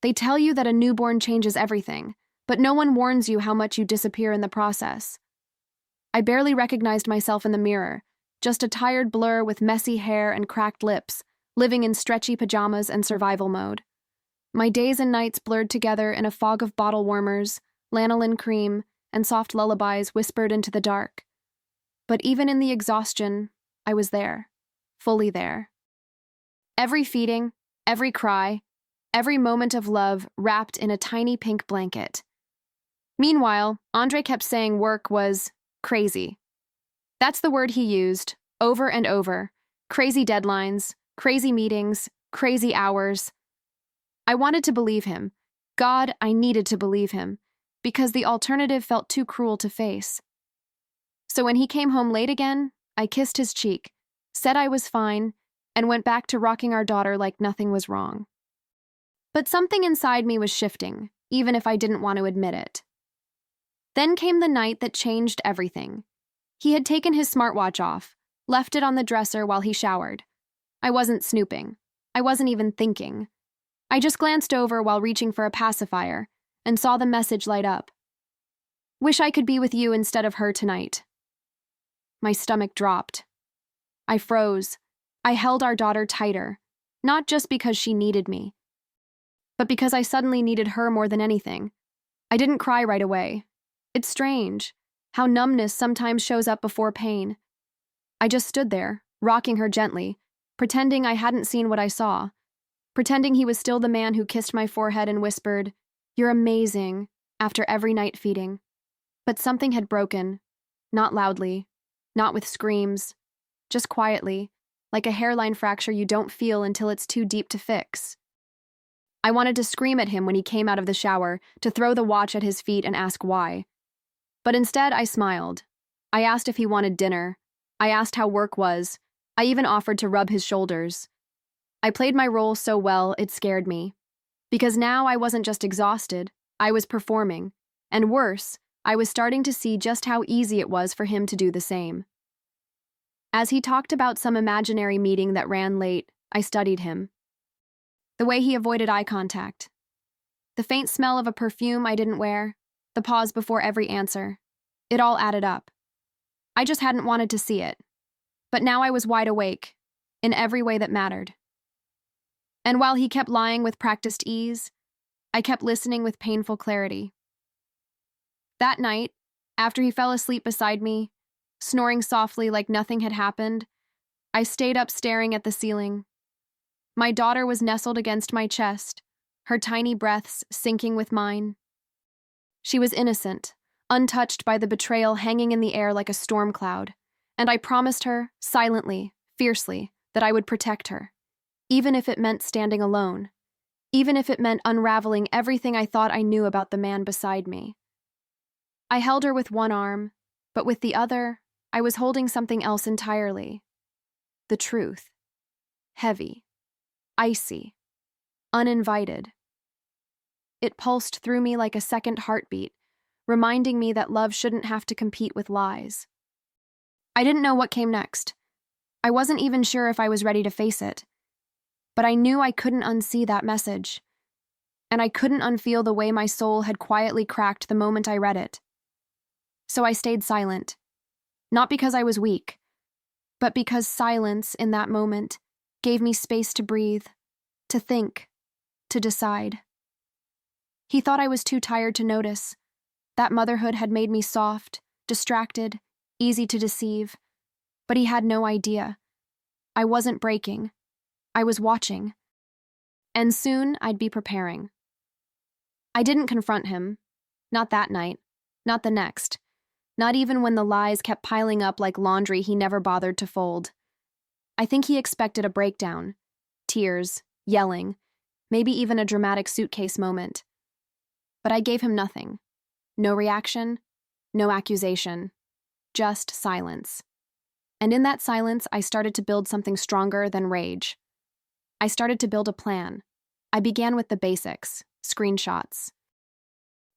They tell you that a newborn changes everything, but no one warns you how much you disappear in the process. I barely recognized myself in the mirror, just a tired blur with messy hair and cracked lips, living in stretchy pajamas and survival mode. My days and nights blurred together in a fog of bottle warmers, lanolin cream, and soft lullabies whispered into the dark. But even in the exhaustion, I was there, fully there. Every feeding, every cry, every moment of love wrapped in a tiny pink blanket. Meanwhile, Andre kept saying work was crazy. That's the word he used, over and over. Crazy deadlines, crazy meetings, crazy hours. I wanted to believe him. God, I needed to believe him, because the alternative felt too cruel to face. So when he came home late again, I kissed his cheek, said I was fine, and went back to rocking our daughter like nothing was wrong. But something inside me was shifting, even if I didn't want to admit it. Then came the night that changed everything. He had taken his smartwatch off, left it on the dresser while he showered. I wasn't snooping. I wasn't even thinking. I just glanced over while reaching for a pacifier and saw the message light up. Wish I could be with you instead of her tonight. My stomach dropped. I froze. I held our daughter tighter, not just because she needed me, but because I suddenly needed her more than anything. I didn't cry right away. It's strange how numbness sometimes shows up before pain. I just stood there, rocking her gently, pretending I hadn't seen what I saw, pretending he was still the man who kissed my forehead and whispered, "You're amazing," after every night feeding. But something had broken, not loudly, not with screams, just quietly, like a hairline fracture you don't feel until it's too deep to fix. I wanted to scream at him when he came out of the shower, to throw the watch at his feet and ask why. But instead, I smiled. I asked if he wanted dinner. I asked how work was. I even offered to rub his shoulders. I played my role so well, it scared me. Because now I wasn't just exhausted, I was performing. And worse, I was starting to see just how easy it was for him to do the same. As he talked about some imaginary meeting that ran late, I studied him. The way he avoided eye contact. The faint smell of a perfume I didn't wear. The pause before every answer. It all added up. I just hadn't wanted to see it. But now I was wide awake, in every way that mattered. And while he kept lying with practiced ease, I kept listening with painful clarity. That night, after he fell asleep beside me, snoring softly like nothing had happened, I stayed up staring at the ceiling. My daughter was nestled against my chest, her tiny breaths syncing with mine. She was innocent, untouched by the betrayal hanging in the air like a storm cloud, and I promised her, silently, fiercely, that I would protect her, even if it meant standing alone, even if it meant unraveling everything I thought I knew about the man beside me. I held her with one arm, but with the other, I was holding something else entirely. The truth. Heavy. Icy. Uninvited. It pulsed through me like a second heartbeat, reminding me that love shouldn't have to compete with lies. I didn't know what came next. I wasn't even sure if I was ready to face it. But I knew I couldn't unsee that message. And I couldn't unfeel the way my soul had quietly cracked the moment I read it. So I stayed silent. Not because I was weak, but because silence in that moment gave me space to breathe, to think, to decide. He thought I was too tired to notice. That motherhood had made me soft, distracted, easy to deceive. But he had no idea. I wasn't breaking. I was watching. And soon I'd be preparing. I didn't confront him. Not that night. Not the next. Not even when the lies kept piling up like laundry he never bothered to fold. I think he expected a breakdown. Tears, yelling, maybe even a dramatic suitcase moment. But I gave him nothing. No reaction, no accusation. Just silence. And in that silence, I started to build something stronger than rage. I started to build a plan. I began with the basics, screenshots.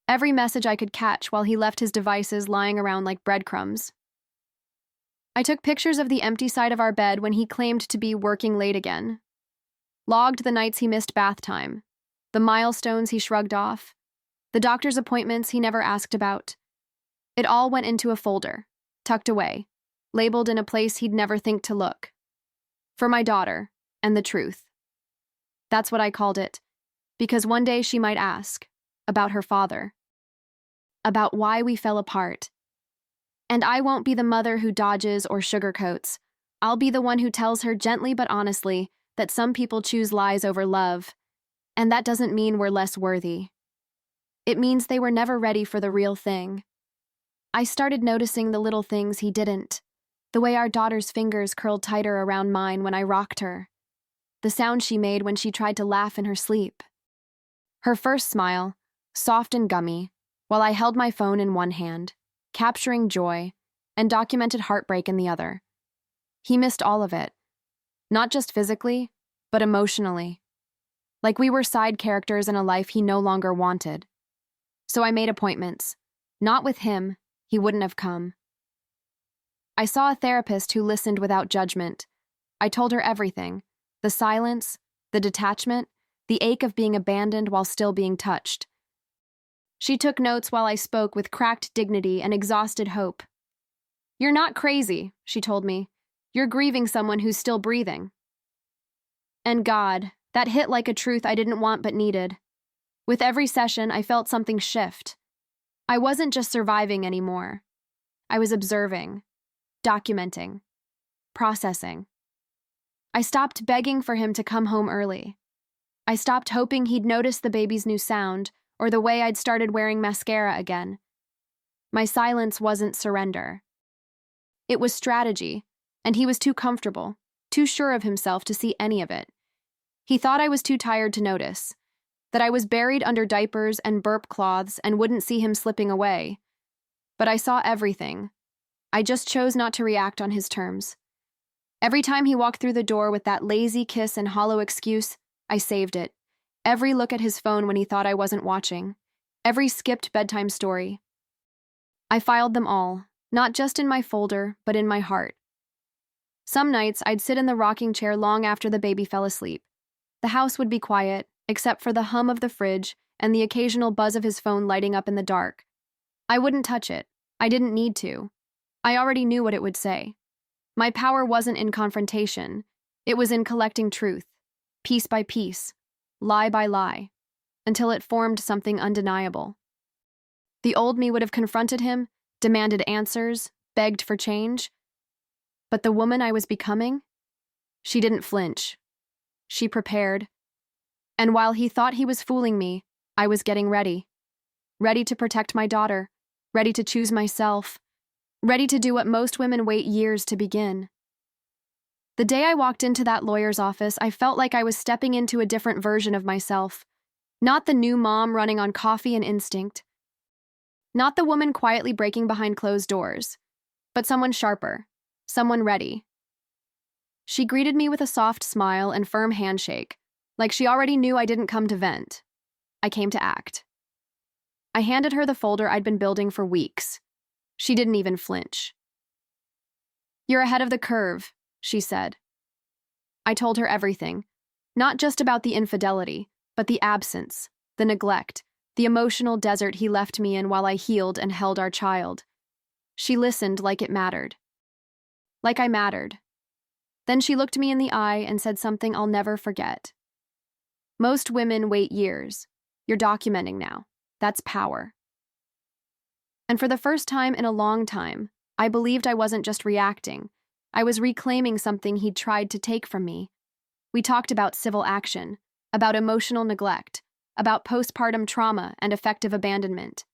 Every message I could catch while he left his devices lying around like breadcrumbs. I took pictures of the empty side of our bed when he claimed to be working late again. Logged the nights he missed bath time. the milestones he shrugged off, the doctor's appointments he never asked about. It all went into a folder, tucked away, labeled in a place he'd never think to look. For my daughter, and the truth. That's what I called it, because one day she might ask about her father, about why we fell apart. And I won't be the mother who dodges or sugarcoats. I'll be the one who tells her gently but honestly that some people choose lies over love, and that doesn't mean we're less worthy. It means they were never ready for the real thing. I started noticing the little things he didn't, the way our daughter's fingers curled tighter around mine when I rocked her, the sound she made when she tried to laugh in her sleep. Her first smile, soft and gummy, while I held my phone in one hand, capturing joy, and documented heartbreak in the other. He missed all of it, not just physically, but emotionally. Like we were side characters in a life he no longer wanted. So I made appointments. Not with him, he wouldn't have come. I saw a therapist who listened without judgment. I told her everything, the silence, the detachment, the ache of being abandoned while still being touched. She took notes while I spoke with cracked dignity and exhausted hope. "You're not crazy," she told me. "You're grieving someone who's still breathing." And God, that hit like a truth I didn't want but needed. With every session, I felt something shift. I wasn't just surviving anymore. I was observing, documenting, processing. I stopped begging for him to come home early. I stopped hoping he'd notice the baby's new sound or the way I'd started wearing mascara again. My silence wasn't surrender. It was strategy, and he was too comfortable, too sure of himself to see any of it. He thought I was too tired to notice, that I was buried under diapers and burp cloths and wouldn't see him slipping away. But I saw everything. I just chose not to react on his terms. Every time he walked through the door with that lazy kiss and hollow excuse, I saved it. Every look at his phone when he thought I wasn't watching. Every skipped bedtime story. I filed them all, not just in my folder, but in my heart. Some nights, I'd sit in the rocking chair long after the baby fell asleep. The house would be quiet, except for the hum of the fridge and the occasional buzz of his phone lighting up in the dark. I wouldn't touch it. I didn't need to. I already knew what it would say. My power wasn't in confrontation. It was in collecting truth, piece by piece, lie by lie, until it formed something undeniable. The old me would have confronted him, demanded answers, begged for change. But the woman I was becoming? She didn't flinch. She prepared. And while he thought he was fooling me, I was getting ready. Ready to protect my daughter, ready to choose myself, ready to do what most women wait years to begin. The day I walked into that lawyer's office, I felt like I was stepping into a different version of myself. Not the new mom running on coffee and instinct. Not the woman quietly breaking behind closed doors, but someone sharper, someone ready. She greeted me with a soft smile and firm handshake, like she already knew I didn't come to vent. I came to act. I handed her the folder I'd been building for weeks. She didn't even flinch. "You're ahead of the curve," she said. I told her everything, not just about the infidelity, but the absence, the neglect, the emotional desert he left me in while I healed and held our child. She listened like it mattered. Like I mattered. Then she looked me in the eye and said something I'll never forget. "Most women wait years. You're documenting now. That's power." And for the first time in a long time, I believed I wasn't just reacting. I was reclaiming something he'd tried to take from me. We talked about civil action, about emotional neglect, about postpartum trauma and effective abandonment.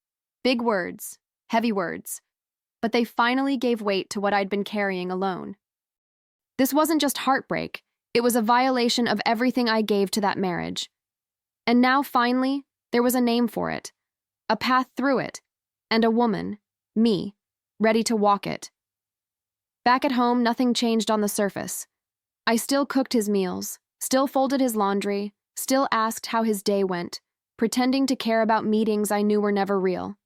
Big words, heavy words, but they finally gave weight to what I'd been carrying alone. This wasn't just heartbreak, it was a violation of everything I gave to that marriage. And now, finally, there was a name for it, a path through it, and a woman, me, ready to walk it. Back at home, nothing changed on the surface. I still cooked his meals, still folded his laundry, still asked how his day went, pretending to care about meetings I knew were never real.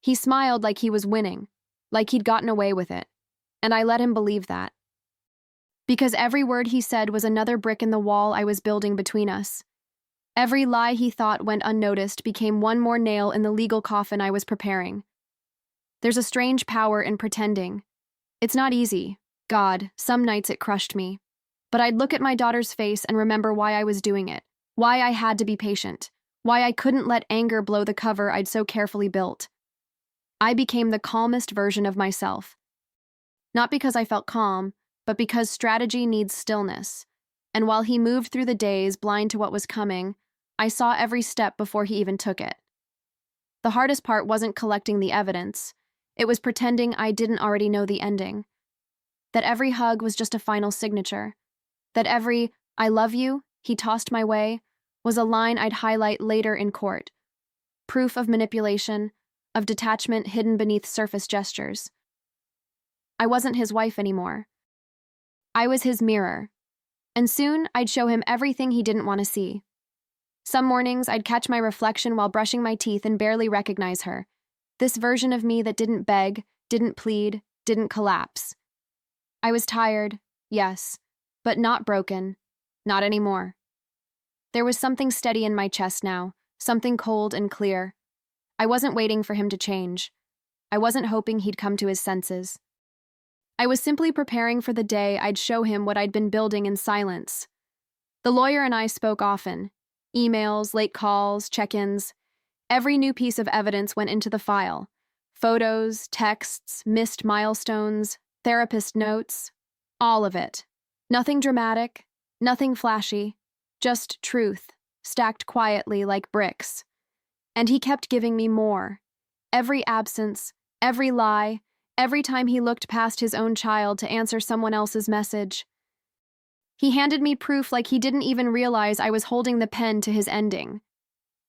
He smiled like he was winning, like he'd gotten away with it, and I let him believe that. Because every word he said was another brick in the wall I was building between us. Every lie he thought went unnoticed became one more nail in the legal coffin I was preparing. There's a strange power in pretending. It's not easy. God, some nights it crushed me. But I'd look at my daughter's face and remember why I was doing it, why I had to be patient, why I couldn't let anger blow the cover I'd so carefully built. I became the calmest version of myself. Not because I felt calm, but because strategy needs stillness. And while he moved through the days blind to what was coming, I saw every step before he even took it. The hardest part wasn't collecting the evidence. It was pretending I didn't already know the ending. That every hug was just a final signature. That every "I love you" he tossed my way was a line I'd highlight later in court. Proof of manipulation, of detachment hidden beneath surface gestures. I wasn't his wife anymore. I was his mirror. And soon I'd show him everything he didn't want to see. Some mornings I'd catch my reflection while brushing my teeth and barely recognize her. This version of me that didn't beg, didn't plead, didn't collapse. I was tired, yes, but not broken, not anymore. There was something steady in my chest now, something cold and clear. I wasn't waiting for him to change. I wasn't hoping he'd come to his senses. I was simply preparing for the day I'd show him what I'd been building in silence. The lawyer and I spoke often. Emails, late calls, check-ins. Every new piece of evidence went into the file. Photos, texts, missed milestones, therapist notes, all of it. Nothing dramatic, nothing flashy, just truth, stacked quietly like bricks. And he kept giving me more. Every absence, every lie, every time he looked past his own child to answer someone else's message. He handed me proof like he didn't even realize I was holding the pen to his ending.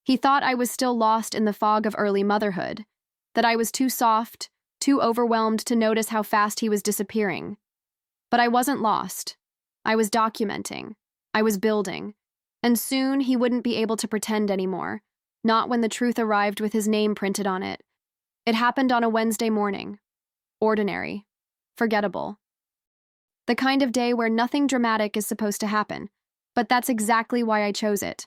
He thought I was still lost in the fog of early motherhood, that I was too soft, too overwhelmed to notice how fast he was disappearing. But I wasn't lost. I was documenting. I was building. And soon he wouldn't be able to pretend anymore, not when the truth arrived with his name printed on it. It happened on a Wednesday morning. Ordinary. Forgettable. The kind of day where nothing dramatic is supposed to happen, but that's exactly why I chose it.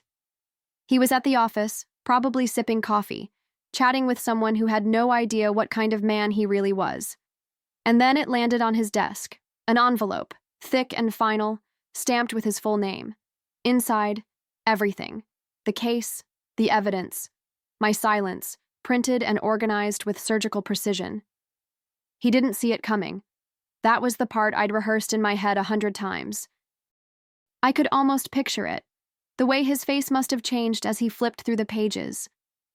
He was at the office, probably sipping coffee, chatting with someone who had no idea what kind of man he really was. And then it landed on his desk, an envelope, thick and final, stamped with his full name. Inside, everything. The case, the evidence, my silence, printed and organized with surgical precision. He didn't see it coming. That was the part I'd rehearsed in my head 100 times. I could almost picture it, the way his face must have changed as he flipped through the pages,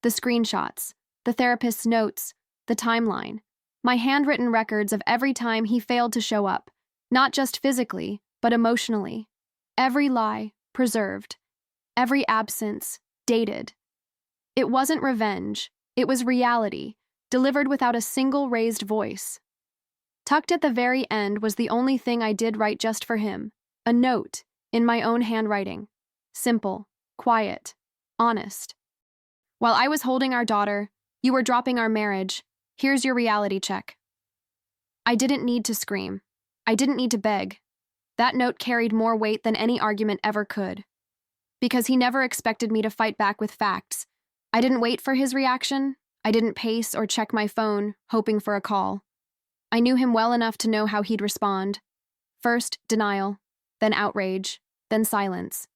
the screenshots, the therapist's notes, the timeline, my handwritten records of every time he failed to show up, not just physically, but emotionally. Every lie, preserved. Every absence, dated. It wasn't revenge, it was reality, delivered without a single raised voice. Tucked at the very end was the only thing I did write just for him, a note, in my own handwriting. Simple, quiet, honest. While I was holding our daughter, you were dropping our marriage. Here's your reality check. I didn't need to scream. I didn't need to beg. That note carried more weight than any argument ever could. Because he never expected me to fight back with facts. I didn't wait for his reaction. I didn't pace or check my phone, hoping for a call. I knew him well enough to know how he'd respond. First, denial, then outrage, then silence.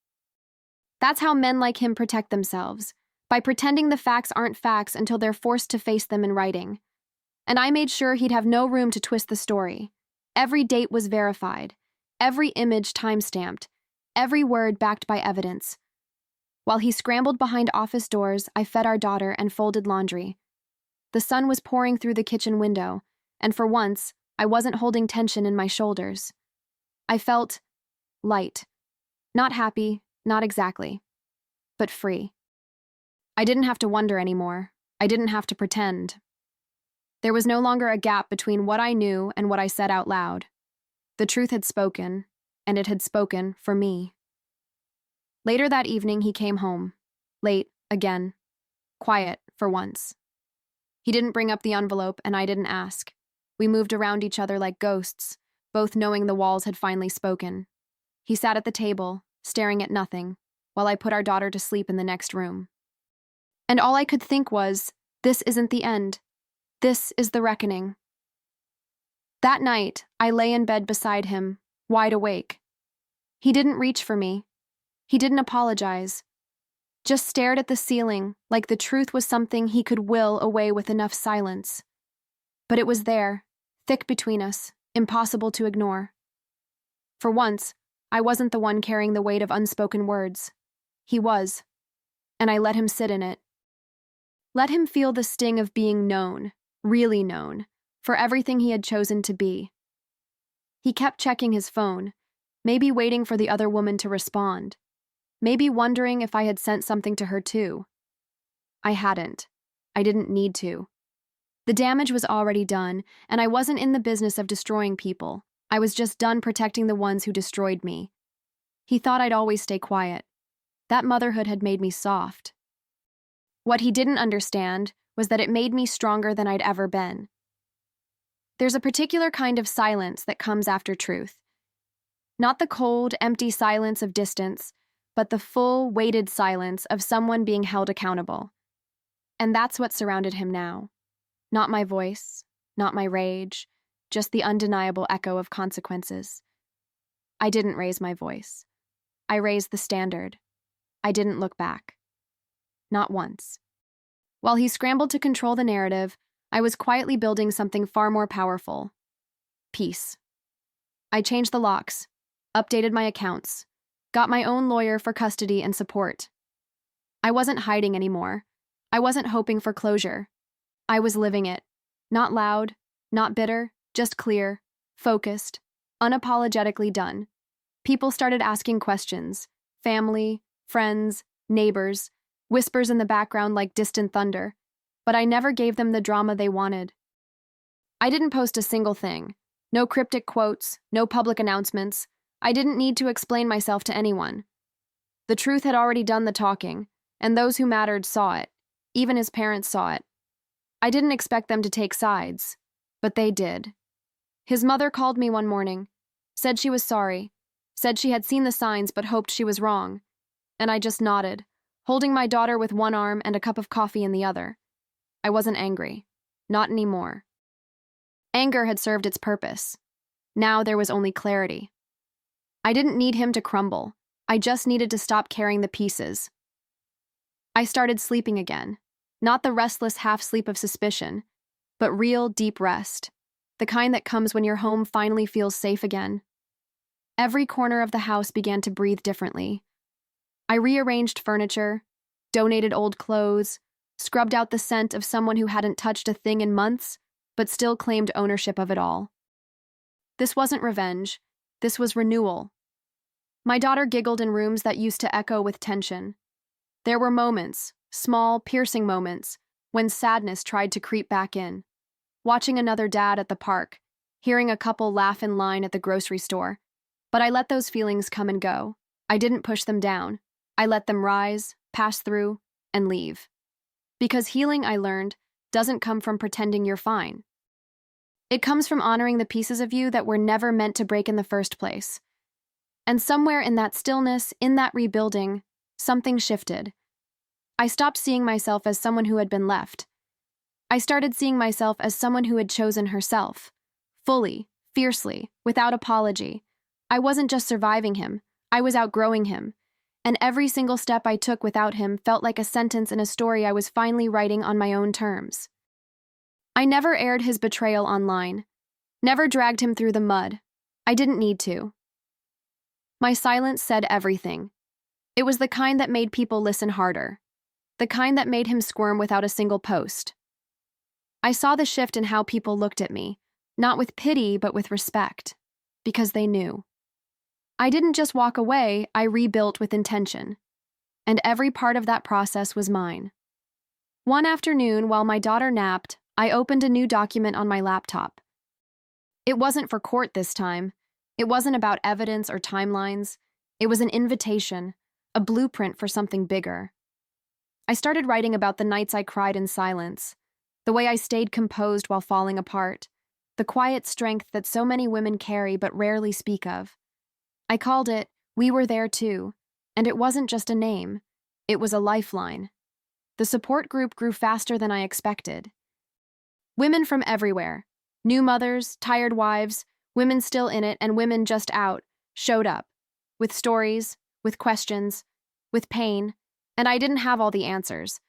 That's how men like him protect themselves, by pretending the facts aren't facts until they're forced to face them in writing. And I made sure he'd have no room to twist the story. Every date was verified, every image time-stamped, every word backed by evidence. While he scrambled behind office doors, I fed our daughter and folded laundry. The sun was pouring through the kitchen window, and for once, I wasn't holding tension in my shoulders. I felt light. Not happy, not exactly, but free. I didn't have to wonder anymore. I didn't have to pretend. There was no longer a gap between what I knew and what I said out loud. The truth had spoken, and it had spoken for me. Later that evening, he came home. Late, again. Quiet, for once. He didn't bring up the envelope, and I didn't ask. We moved around each other like ghosts, both knowing the walls had finally spoken. He sat at the table, staring at nothing, while I put our daughter to sleep in the next room. And all I could think was, this isn't the end. This is the reckoning. That night, I lay in bed beside him, wide awake. He didn't reach for me. He didn't apologize. Just stared at the ceiling like the truth was something he could will away with enough silence. But it was there, thick between us, impossible to ignore. For once, I wasn't the one carrying the weight of unspoken words. He was, and I let him sit in it. Let him feel the sting of being known, really known, for everything he had chosen to be. He kept checking his phone, maybe waiting for the other woman to respond, maybe wondering if I had sent something to her too. I hadn't. I didn't need to. The damage was already done, and I wasn't in the business of destroying people. I was just done protecting the ones who destroyed me. He thought I'd always stay quiet. That motherhood had made me soft. What he didn't understand was that it made me stronger than I'd ever been. There's a particular kind of silence that comes after truth. Not the cold, empty silence of distance, but the full, weighted silence of someone being held accountable. And that's what surrounded him now. Not my voice, not my rage, just the undeniable echo of consequences. I didn't raise my voice. I raised the standard. I didn't look back. Not once. While he scrambled to control the narrative, I was quietly building something far more powerful. Peace. I changed the locks, updated my accounts, got my own lawyer for custody and support. I wasn't hiding anymore. I wasn't hoping for closure. I was living it. Not loud, not bitter, just clear, focused, unapologetically done. People started asking questions. Family, friends, neighbors, whispers in the background like distant thunder. But I never gave them the drama they wanted. I didn't post a single thing. No cryptic quotes, no public announcements. I didn't need to explain myself to anyone. The truth had already done the talking, and those who mattered saw it. Even his parents saw it. I didn't expect them to take sides, but they did. His mother called me one morning, said she was sorry, said she had seen the signs but hoped she was wrong, and I just nodded, holding my daughter with one arm and a cup of coffee in the other. I wasn't angry. Not anymore. Anger had served its purpose. Now there was only clarity. I didn't need him to crumble. I just needed to stop carrying the pieces. I started sleeping again. Not the restless half-sleep of suspicion, but real, deep rest. The kind that comes when your home finally feels safe again. Every corner of the house began to breathe differently. I rearranged furniture, donated old clothes, scrubbed out the scent of someone who hadn't touched a thing in months, but still claimed ownership of it all. This wasn't revenge. This was renewal. My daughter giggled in rooms that used to echo with tension. There were moments, small, piercing moments, when sadness tried to creep back in. Watching another dad at the park, hearing a couple laugh in line at the grocery store. But I let those feelings come and go. I didn't push them down. I let them rise, pass through, and leave. Because healing, I learned, doesn't come from pretending you're fine. It comes from honoring the pieces of you that were never meant to break in the first place. And somewhere in that stillness, in that rebuilding, something shifted. I stopped seeing myself as someone who had been left. I started seeing myself as someone who had chosen herself. Fully, fiercely, without apology. I wasn't just surviving him, I was outgrowing him. And every single step I took without him felt like a sentence in a story I was finally writing on my own terms. I never aired his betrayal online. Never dragged him through the mud. I didn't need to. My silence said everything. It was the kind that made people listen harder. The kind that made him squirm without a single post. I saw the shift in how people looked at me, not with pity but with respect, because they knew. I didn't just walk away, I rebuilt with intention. And every part of that process was mine. One afternoon, while my daughter napped, I opened a new document on my laptop. It wasn't for court this time. It wasn't about evidence or timelines. It was an invitation, a blueprint for something bigger. I started writing about the nights I cried in silence, the way I stayed composed while falling apart, the quiet strength that so many women carry but rarely speak of. I called it, "We Were There Too," And it wasn't just a name, it was a lifeline. The support group grew faster than I expected. Women from everywhere, new mothers, tired wives, women still in it, and women just out, showed up, with stories, with questions, with pain, and I didn't have all the answers.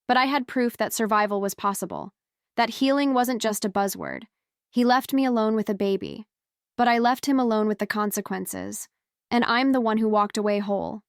But I had proof that survival was possible, that healing wasn't just a buzzword. He left me alone with a baby, but I left him alone with the consequences, and I'm the one who walked away whole.